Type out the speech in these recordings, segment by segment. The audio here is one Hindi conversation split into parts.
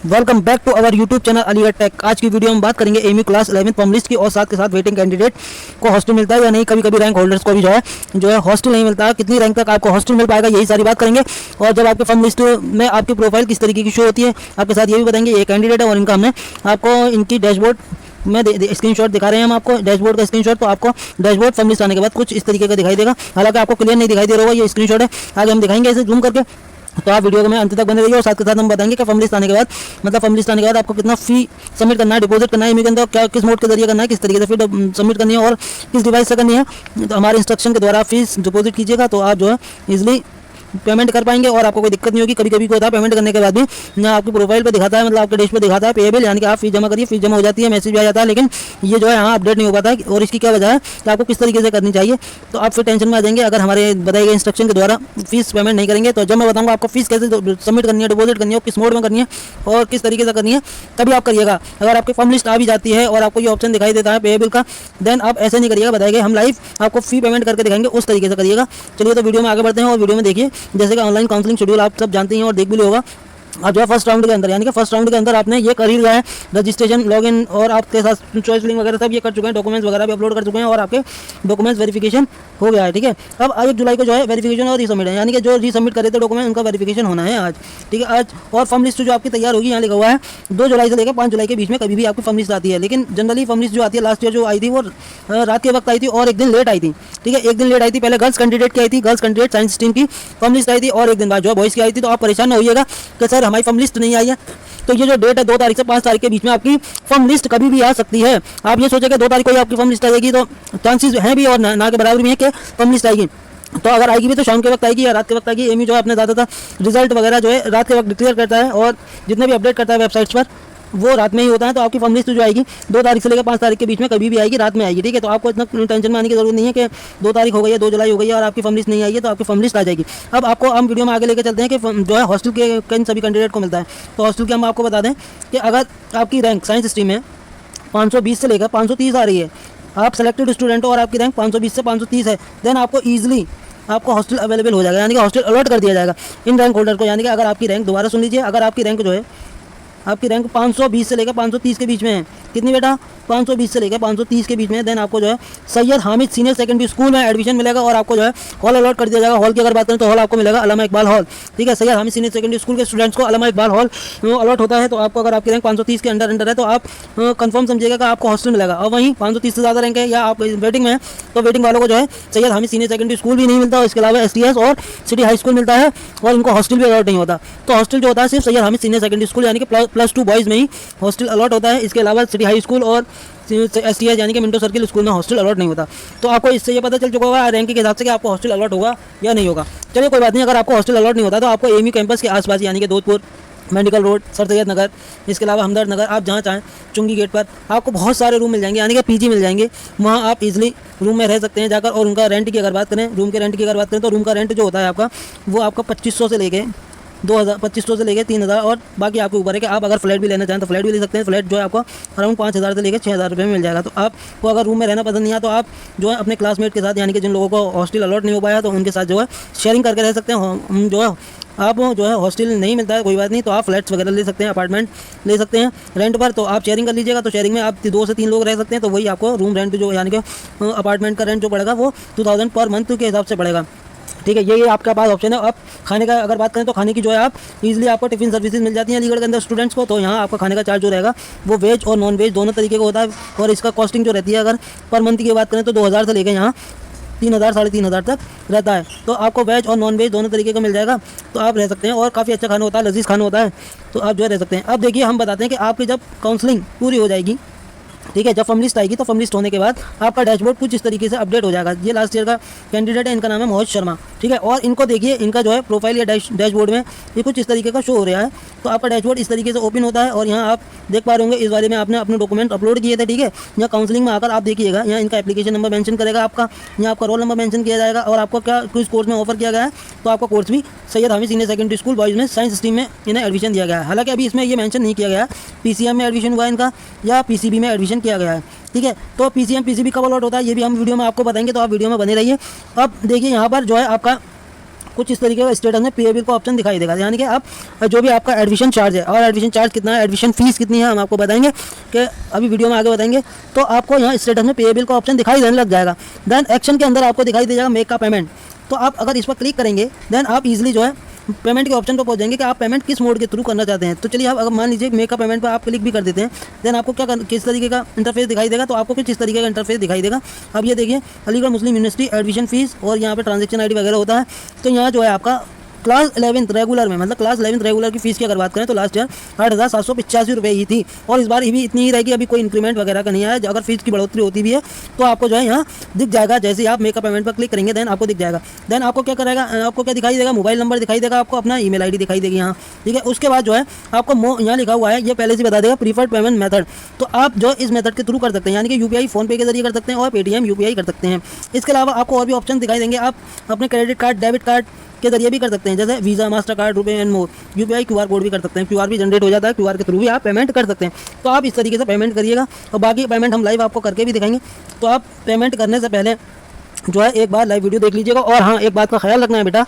Welcome back to our YouTube channel Aligarh Tech. आज की वीडियो में बात करेंगे एमयू क्लास 11 फॉर्म लिस्ट की और साथ के साथ वेटिंग कैंडिडेट को हॉस्टल मिलता है या नहीं। कभी कभी रैंक होल्डर्स को भी जो है हॉस्टल नहीं मिलता है। कितनी रैंक तक आपको हॉस्टल मिल पाएगा, यही सारी बात करेंगे। और जब आपके फॉर्म लिस्ट में आपकी प्रोफाइल किस तरीके की शो होती है आपके साथ ये भी बताएंगे। ये कैंडिडेट है और इनका हमने आपको इनकी डैशबोर्ड में स्क्रीनशॉट दिखा रहे हैं हम आपको डैशबोर्ड का स्क्रीनशॉट। तो आपको डैशबोर्ड फॉर्म लिस्ट आने के बाद कुछ इस तरीके का दिखाई देगा। हालांकि आपको क्लियर नहीं दिखाई दे रहा होगा, ये स्क्रीनशॉट है। आगे हम दिखाएंगे इसे जूम करके, तो आप वीडियो में अंत तक बने रहिए। और साथ के साथ हम बताएंगे कि फॉर्म लिस्ट आने के बाद फॉर्म लिस्ट आने के बाद आपको कितना फी सबमिट करना है, डिपॉजिट करना है एमयू के अंदर, क्या किस मोड के जरिए करना है, किस तरीके से फी सबमिट करनी है और किस डिवाइस से करनी है। तो हमारे इंस्ट्रक्शन के द्वारा फीस डिपॉजिट कीजिएगा तो आप जो है इजिली पेमेंट कर पाएंगे और आपको कोई दिक्कत नहीं होगी। कभी कभी होता है पेमेंट करने के बाद भी ना आपकी प्रोफाइल पे दिखाता है, आपके डैश पे दिखाता है पेएबल, यानी कि आप फीस जमा करिए, फीस जमा हो जाती है, मैसेज भी आ जाता है, लेकिन ये जो है यहाँ अपडेट नहीं हो पाता है। और इसकी क्या वजह है कि आपको किस तरीके से करनी चाहिए, तो आप फिर टेंशन में आ जाएंगे अगर हमारे बताए गए इंस्ट्रक्शन के द्वारा फीस पेमेंट नहीं करेंगे। तो जब मैं बताऊँगा आपको फीस कैसे सबमिट करनी है, डिपॉजिट करनी है, किस मोड में करनी है और किस तरीके से करनी है, तभी आप करिएगा। अगर आपकी फॉर्म लिस्ट आ भी जाती है और आपको ये ऑप्शन दिखाई देता है पेएबल का, देन आप ऐसे नहीं करिएगा। बताएंगे हम लाइव आपको फी पेमेंट करके दिखाएंगे, उस तरीके से करिएगा। चलिए तो वीडियो में आगे बढ़ते हैं और वीडियो में देखिए जैसे कि ऑनलाइन काउंसलिंग शेड्यूल आप सब जानते हैं और देख भी होगा। आप जो है फर्स्ट राउंड के अंदर यानी कि फर्स्ट राउंड के अंदर आपने ये कर ही लिया है, रजिस्ट्रेशन, लॉगिन और आपके साथ चॉइस लिंक वगैरह सब ये कर चुके हैं, डॉक्यूमेंट्स वगैरह भी अपलोड कर चुके हैं और आपके डॉक्यूमेंट्स वेरिफिकेशन हो गया है। ठीक है, अब 1 जुलाई को जो है वेरिफिकेशन और रीसबमिट है, यानी कि जो रीसबमिट करे थे डॉक्यूमेंट उनका वेरिफिकेशन होना है आज। ठीक है, आज। और फॉर्म लिस्ट जो आपकी तैयार होगी, यहाँ लिखा हुआ है 2 जुलाई से लेकर 5 जुलाई के बीच में कभी भी आपकी फॉर्म लिस्ट आती है। लेकिन जनरली फॉर्म लिस्ट जो आती है लास्ट ईयर जो आई थी वो रात के वक्त आई थी और एक दिन लेट आई थी। ठीक है, एक दिन लेट आई थी। पहले गर्ल्स कैंडिडेट की आई थी, गर्ल्स कैंडिडेट साइंस स्ट्रीम की फॉर्म लिस्ट आई थी और एक दिन बाद जो बॉयज़ की आई थी। तो आप परेशान न होइएगा कि सर हमारी फॉर्म लिस्ट नहीं आई है। तो ये जो डेट है 2 तारीख से 5 तारीख के बीच में आपकी फॉर्म लिस्ट कभी भी आ सकती है। आप ये सोचेंगे 2 तारीख को ही आपकी फॉर्म लिस्ट आएगी, तो चांसेस हैं भी और ना के बराबर भी है कि फॉर्म लिस्ट आएगी। तो अगर आएगी भी तो शाम के वक्त आएगी या रात के वक्त आएगी। एमयू जो है अपने ज़्यादातर रिजल्ट वगैरह जो है रात के वक्त डिक्लेयर करता है और जितने भी अपडेट करता है वेबसाइट्स पर वो रात में ही होता है। तो आपकी फॉर्म लिस्ट जो आएगी 2 तारीख से लेकर 5 तारीख के बीच में कभी भी आएगी, रात में आएगी। ठीक है, तो आपको इतना टेंशन में आने की जरूरत नहीं है कि 2 तारीख हो गई है, 2 जुलाई हो गई है और आपकी फॉर्म लिस्ट नहीं आई है, तो आपकी फॉर्म लिस्ट आ जाएगी। अब आपको हम वीडियो में आगे लेकर चलते हैं कि जो है हॉस्टल के किन सभी कैंडिडेट को मिलता है। तो हॉस्टल के हम आपको बता दें कि अगर आपकी रैंक साइंस स्ट्रीम में 520 से लेकर 530 आ रही है, आप सेलेक्टेड स्टूडेंट हो और आपकी रैंक 520 से 530 है, देन आपको ईजिली आपको हॉस्टल अवेलेबल हो जाएगा, यानी कि हॉस्टल अलॉट कर दिया जाएगा इन रैंक होल्डर को। यानी कि अगर आपकी रैंक, दोबारा सुन लीजिए, अगर आपकी रैंक जो है आपकी रैंक 520 से लेकर 530 के बीच में है, कितनी बेटा 520 से लेकर 530 के बीच में, देन आपको जो है Syed Hamid senior secondary school में एडमिशन मिलेगा और आपको जो है हॉल अलॉट कर दिया जाएगा। हॉल की अगर बात करें तो हॉल आपको मिलेगा अल्लामा इकबाल हॉल। ठीक है, Syed Hamid senior secondary school के स्टूडेंट्स को अल्लामा इकबाल हॉल अलॉट होता है। तो आपको अगर आपकी रैंक 530 के अंडर है तो आप कंफर्म समझिएगा कि आपको हॉस्टल मिलेगा। और वहीं 530 से ज़्यादा रैंक है या आप वेटिंग में है तो वेटिंग वालों को जो है Syed Hamid senior secondary school भी नहीं मिलता और इसके अलावा STS और सिटी हाई स्कूल मिलता है और इनको हॉस्टल भी अलॉट नहीं होता। तो हॉस्टल जो होता है सिर्फ Syed Hamid senior secondary school यानी कि +2 बॉयज़ में ही हॉस्टल अलॉट होता है। इसके अलावा सिटी हाई स्कूल और STS यानी कि मिंटो सर्किल स्कूल में हॉस्टल अलॉट नहीं होता। तो आपको इससे ये पता चल चुका होगा रैंक के हिसाब से कि आपको हॉस्टल अलॉट होगा या नहीं होगा। चलिए कोई बात नहीं, अगर आपको हॉस्टल अलॉट नहीं होता तो आपको एमयू कैंपस के आसपास यानी कि दोधपुर, मेडिकल रोड, सर सैयद नगर, इसके अलावा हमदर्द नगर, आप जहाँ चाहें चुंगी गेट पर आपको बहुत सारे रूम मिल जाएंगे, यानी कि PG मिल जाएंगे। वहाँ आप इजीली रूम में रह सकते हैं जाकर। और उनका रेंट की अगर बात करें, रूम के रेंट की अगर बात करें तो रूम का रेंट जो होता है आपका वो आपका 2500 से लेके 2500 से लेकर 3000 और बाकी आपके ऊपर है कि आप अगर फ्लैट भी लेना चाहें तो फ्लैट भी ले सकते हैं। फ्लैट जो है आपको अराउंड 5000 से लेकर 6000 रुपये में मिल जाएगा। तो आपको अगर रूम में रहना पसंद नहीं है तो आप जो है अपने क्लासमेट के साथ, यानी कि जिन लोगों को हॉस्टल अलॉट नहीं हो पाया तो उनके साथ जो है शेयरिंग करके रह सकते हैं। हम जो है आप जो है हॉस्टल नहीं मिलता है कोई बात नहीं, तो आप फ्लैट्स वगैरह ले सकते हैं, अपार्टमेंट ले सकते हैं रेंट पर। तो आप शेयरिंग कर लीजिएगा, तो शेयरिंग में आप 2 से 3 लोग रह सकते हैं। तो वही आपको रूम रेंट जो यानी कि अपार्टमेंट का रेंट जो पड़ेगा वो 2000 पर मंथ के हिसाब से पड़ेगा। ठीक है, ये आपके पास ऑप्शन है। अब खाने का अगर बात करें तो खाने की जो है आप इजीली आपको टिफ़िन सर्विसेज मिल जाती हैं अलीगढ़ के अंदर स्टूडेंट्स को। तो यहाँ आपका खाने का चार्ज जो रहेगा वो वेज और नॉन वेज दोनों तरीके का होता है। और इसका कॉस्टिंग जो रहती है अगर पर मंथ की बात करें तो 2000 से लेकर यहाँ 3000 साढ़े 3000 तक रहता है। तो आपको वेज और नॉन वेज दोनों तरीके का मिल जाएगा, तो आप रह सकते हैं। और काफ़ी अच्छा खाना होता है, लजीज खाना होता है, तो आप जो है रह सकते हैं। अब देखिए हम बताते हैं कि आपकी जब काउंसलिंग पूरी हो जाएगी, ठीक है, जब फॉर्म लिस्ट आएगी तो फॉर्म लिस्ट होने के बाद आपका डैशबोर्ड कुछ इस तरीके से अपडेट हो जाएगा। ये लास्ट ईयर का कैंडिडेट है, इनका नाम है मोहित शर्मा। ठीक है, और इनको देखिए इनका जो है प्रोफाइल या डैशबोर्ड में ये कुछ इस तरीके का शो हो रहा है। तो आपका डैशबोर्ड इस तरीके से ओपन होता है और यहाँ आप देख पा रहे होंगे इस वाले में आपने अपने डॉक्यूमेंट अपलोड किए थे। ठीक है, यहाँ काउंसलिंग में आकर आप देखिएगा, यहाँ इनका एप्लीकेशन नंबर मेंशन करेगा आपका, यहाँ आपका रोल नंबर मेंशन किया जाएगा और आपको क्या किस कोर्स में ऑफर किया गया है। तो आपका कोर्स भी Syed Hamid senior secondary school boys में साइंस स्ट्रीम में इन्हें एडमिशन दिया गया है। हालांकि अभी इसमें ये मेंशन नहीं किया गया है PCM में एडमिशन हुआ है इनका या PCB में एडमिशन किया गया है। ठीक है, तो PCM PCB कब अलॉट होता है ये भी हम वीडियो में आपको बताएंगे, तो आप वीडियो में बने रहिए। अब देखिए यहाँ पर जो है आपका कुछ इस तरीके का स्टेटस में पेएबल का ऑप्शन दिखाई देगा, यानी कि आप जो भी आपका एडमिशन चार्ज है, और एडमिशन चार्ज कितना है, एडमिशन फीस कितनी है, हम आपको बताएंगे कि अभी वीडियो में आगे बताएंगे। तो आपको यहाँ स्टेटस में पेएबल का ऑप्शन दिखाई देने लग जाएगा। देन एक्शन के अंदर आपको दिखाई दे जाएगा मेक का पेमेंट। तो आप अगर इस पर क्लिक करेंगे देन आप इजीली जो है पेमेंट के ऑप्शन पर पहुंच जाएंगे कि आप पेमेंट किस मोड के थ्रू करना चाहते हैं। तो चलिए आप अगर मान लीजिए मेक का पेमेंट पर आप क्लिक भी कर देते हैं, देन आपको किस तरीके का इंटरफेस दिखाई देगा। तो आपको कुछ इस तरीके का इंटरफेस दिखाई देगा। अब ये देखिए अलीगढ़ मुस्लिम यूनिवर्सिटी एडमिशन फीस, और यहाँ पे ट्रांजेक्शन आईडी वगैरह होता है। तो यहाँ जो है आपका क्लास 11th रेगुलर में, मतलब क्लास 11th रेगुलर की फीस की अगर बात करें तो लास्ट ईयर 8,785 रुपये ही थी, और इस बार भी इतनी ही रहेगी। अभी कोई इंक्रीमेंट वगैरह का नहीं आया। अगर फीस की बढ़ोतरी होती भी है तो आपको जो है यहाँ दिख जाएगा। जैसे ही आप मेक पेमेंट पर क्लिक करेंगे देन आपको दिख जाएगा। देन आपको क्या करेगा, आपको क्या दिखाई देगा, मोबाइल नंबर दिखाई देगा, आपको अपना ईमेल आईडी दिखाई देगी यहाँ, ठीक है। उसके बाद जो है आपको यहाँ लिखा हुआ है, ये पहले से बता देगा प्रीफर्ड पेमेंट मेथड। तो आप जो इस मेथड के थ्रू कर सकते हैं, यानी कि यूपीआई फोन पे के जरिए कर सकते हैं और पेटीएम यूपीआई कर सकते हैं। इसके अलावा आपको और भी ऑप्शन दिखाई देंगे। आप अपने क्रेडिट कार्ड, डेबिट कार्ड के जरिए भी कर सकते हैं, जैसे वीज़ा, मास्टर कार्ड, रुपए and more. UPI QR code भी कर सकते हैं, क्यूआर भी जनरेट हो जाता है, क्यूआर के थ्रू भी आप पेमेंट कर सकते हैं। तो आप इस तरीके से पेमेंट करिएगा, और बाकी पेमेंट हम लाइव आपको करके भी दिखाएंगे। तो आप पेमेंट करने से पहले जो है एक बार लाइव वीडियो देख लीजिएगा। और हाँ, एक बात का ख्याल रखना है बेटा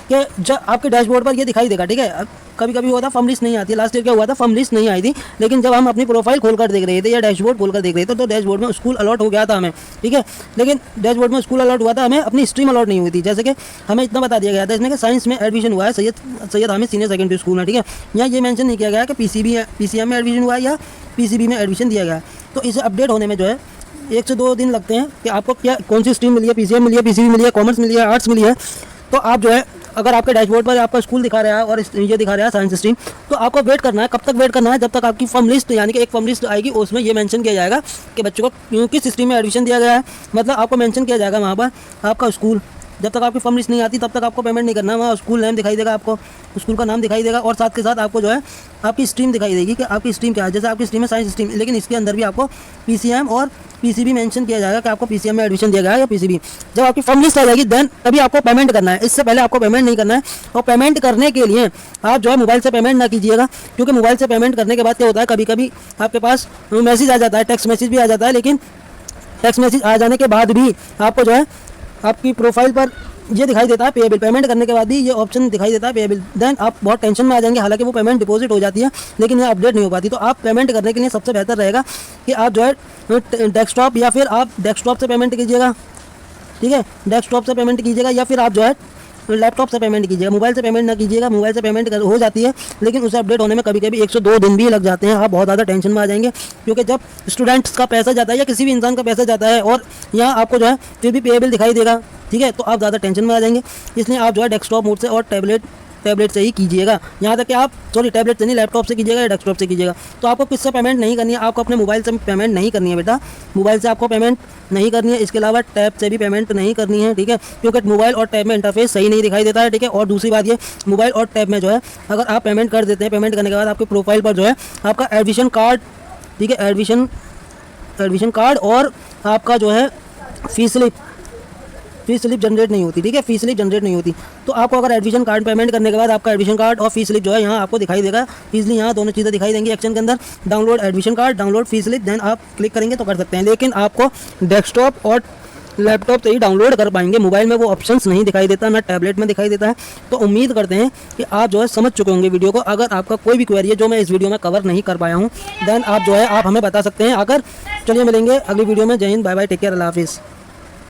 कि जब आपके डैशबोर्ड पर ये दिखाई देगा, ठीक है। कभी कभी होता फॉर्म लिस्ट नहीं आती है, लास्ट ईयर क्या हुआ था, फॉर्म लिस्ट नहीं आई थी, लेकिन जब हम अपनी प्रोफाइल खोलकर देख रहे थे या डैशबोर्ड खोलकर देख रहे थे तो डैशबोर्ड में स्कूल अलॉट हो गया था हमें, ठीक है। लेकिन डैशबोर्ड में स्कूल अलॉट हुआ था, हमें अपनी स्ट्रीम अलॉट नहीं हुई थी। जैसे कि हमें इतना बता दिया गया था इसमें कि साइंस में एडमिशन हुआ है Syed Hamid senior secondary school में, ठीक है। यहाँ ये मेंशन नहीं किया गया कि पीसीएम में एडमिशन हुआ है या पीसीबी में एडमिशन दिया गया है। तो इसे अपडेट होने में जो है 1 से 2 दिन लगते हैं कि आपको क्या कौन सी स्ट्रीम मिली है, पीसीएम मिली है, पीसीबी मिली है, कॉमर्स मिली है, आर्ट्स मिली है। तो आप जो है अगर आपके डैशबोर्ड पर आपका स्कूल दिखा रहा है और ये दिखा रहा है साइंस स्ट्रीम, तो आपको वेट करना है। कब तक वेट करना है, जब तक आपकी फॉर्म लिस्ट, यानी कि एक फॉर्म लिस्ट आएगी, उसमें ये मेंशन किया जाएगा कि बच्चों को किस स्ट्रीम में एडमिशन दिया गया है। मतलब आपको मेंशन किया जाएगा वहाँ पर आपका स्कूल। जब तक आपकी फॉर्म लिस्ट नहीं आती तब तक आपको पेमेंट नहीं करना है। वहाँ स्कूल नेम दिखाई देगा, आपको स्कूल का नाम दिखाई देगा, और साथ के साथ आपको जो है आपकी स्ट्रीम दिखाई देगी कि आपकी स्ट्रीम क्या है। जैसे आपकी स्ट्रीम है साइंस स्ट्रीम, लेकिन इसके अंदर भी आपको पीसीएम और पीसीबी मेंशन किया जाएगा कि आपको पीसीएम में एडमिशन दिया गया है या पीसीबी। जब आपकी फॉर्म लिस्ट आ जाएगी देन तभी आपको पेमेंट करना है, इससे पहले आपको पेमेंट नहीं करना है। और पेमेंट करने के लिए आप जो है मोबाइल से पेमेंट ना कीजिएगा, क्योंकि मोबाइल से पेमेंट करने के बाद क्या होता है, कभी कभी आपके पास मैसेज आ जाता है, टेक्स्ट मैसेज भी आ जाता है। लेकिन टेक्स्ट मैसेज आ जाने के बाद भी आपको जो है आपकी प्रोफाइल पर ये दिखाई देता है पेएबल। पेमेंट करने के बाद भी ये ऑप्शन दिखाई देता है पेएबल। देन आप बहुत टेंशन में आ जाएंगे, हालांकि वो पेमेंट डिपॉजिट हो जाती है लेकिन ये अपडेट नहीं हो पाती। तो आप पेमेंट करने के लिए सबसे बेहतर रहेगा कि आप जो है डेस्कटॉप, या फिर आप डेस्कटॉप से पेमेंट कीजिएगा, ठीक है। डेस्कटॉप से पेमेंट कीजिएगा, या फिर आप जो है लैपटॉप से पेमेंट कीजिएगा। मोबाइल से पेमेंट ना कीजिएगा। मोबाइल से पेमेंट हो जाती है लेकिन उसे अपडेट होने में कभी कभी 1 से 2 दिन भी लग जाते हैं। आप बहुत ज़्यादा टेंशन में आ जाएंगे, क्योंकि जब स्टूडेंट्स का पैसा जाता है या किसी भी इंसान का पैसा जाता है और यहाँ आपको जो है फिर भी पेएबल दिखाई देगा, ठीक है, तो आप ज़्यादा टेंशन में आ जाएंगे। इसलिए आप जो है डेस्कटॉप मोड से और टैबलेट से ही कीजिएगा। यहाँ तक कि आप टैबलेट से नहीं, लैपटॉप से कीजिएगा या डेस्कटॉप से कीजिएगा। तो आपको किससे पेमेंट नहीं करनी है, आपको अपने मोबाइल से पेमेंट नहीं करनी है बेटा। मोबाइल से आपको पेमेंट नहीं करनी है, इसके अलावा टैब से भी पेमेंट नहीं करनी है, ठीक है, क्योंकि मोबाइल और टैब में इंटरफेस सही नहीं दिखाई देता है, ठीक है। और दूसरी बात ये, मोबाइल और टैब में जो है अगर आप पेमेंट कर देते हैं, पेमेंट करने के बाद आपके प्रोफाइल पर जो है आपका एडमिशन कार्ड, ठीक है, एडमिशन कार्ड और आपका जो है फीस स्लिप जनरेट नहीं होती, ठीक है, फीस स्लिप जनरेट नहीं होती। तो आपको अगर एडमिशन कार्ड पेमेंट करने के बाद आपका एडमिशन कार्ड और फीस स्लिप जो है यहाँ आपको दिखाई देगा इजली। यहाँ दोनों चीज़ें दिखाई देंगी एक्शन के अंदर, download admission card, download fees slip. Then आप क्लिक करेंगे तो कर सकते हैं, लेकिन आपको डेस्कटॉप और लैपटॉप से ही डाउनलोड कर पाएंगे। मोबाइल में वो ऑप्शंस नहीं दिखाई देता, ना टैबलेट में दिखाई देता है। तो उम्मीद करते हैं कि आप जो है समझ चुके होंगे वीडियो को। अगर आपका कोई भी क्वेरी है जो मैं इस वीडियो में कवर नहीं कर पाया हूँ देन आप जो है आप हमें बता सकते हैं। अगर चलिए मिलेंगे अगली वीडियो में। जय हिंद, बाय बाय, टेक केयर, अल्लाह हाफिज़।